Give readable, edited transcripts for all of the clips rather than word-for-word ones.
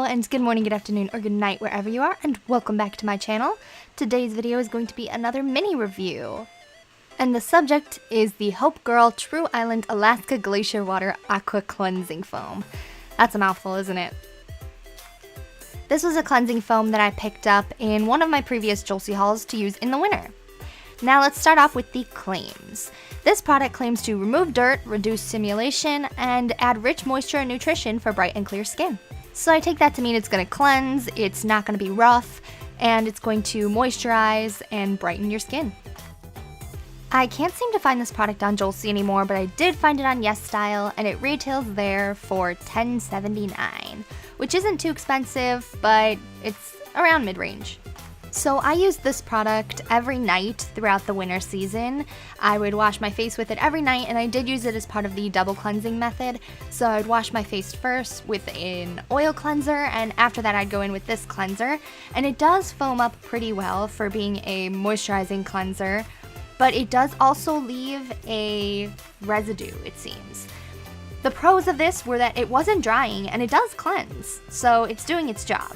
and good morning, good afternoon, or good night wherever you are, and welcome back to my channel. Today's video is going to be another mini review. And the subject is the Hope Girl True Island Alaska Glacier Water Aqua Cleansing Foam. That's a mouthful, isn't it? This was a cleansing foam that I picked up in one of my previous Jolcy hauls to use in the winter. Now let's start off with the claims. This product claims to remove dirt, reduce simulation, and add rich moisture and nutrition for bright and clear skin. So I take that to mean it's going to cleanse, it's not going to be rough, and it's going to moisturize and brighten your skin. I can't seem to find this product on Jolcy anymore, but I did find it on YesStyle, and it retails there for $10.79, which isn't too expensive, but it's around mid-range. So I used this product every night throughout the winter season. I would wash my face with it every night, and I did use it as part of the double cleansing method. So I would wash my face first with an oil cleanser, and after that I'd go in with this cleanser. And it does foam up pretty well for being a moisturizing cleanser, but it does also leave a residue, it seems. The pros of this were that it wasn't drying, and it does cleanse, so it's doing its job.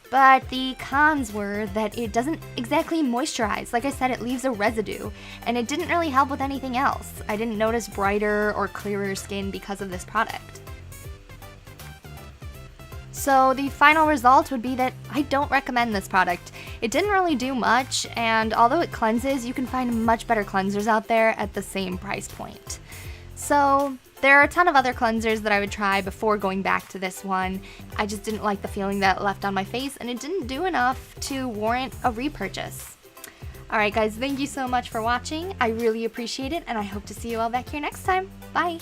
But the cons were that it doesn't exactly moisturize. Like I said, it leaves a residue, and it didn't really help with anything else. I didn't notice brighter or clearer skin because of this product. So the final result would be that I don't recommend this product. It didn't really do much, and although it cleanses, you can find much better cleansers out there at the same price point. So there are a ton of other cleansers that I would try before going back to this one. I just didn't like the feeling that it left on my face, and it didn't do enough to warrant a repurchase. Alright guys, thank you so much for watching. I really appreciate it, and I hope to see you all back here next time. Bye!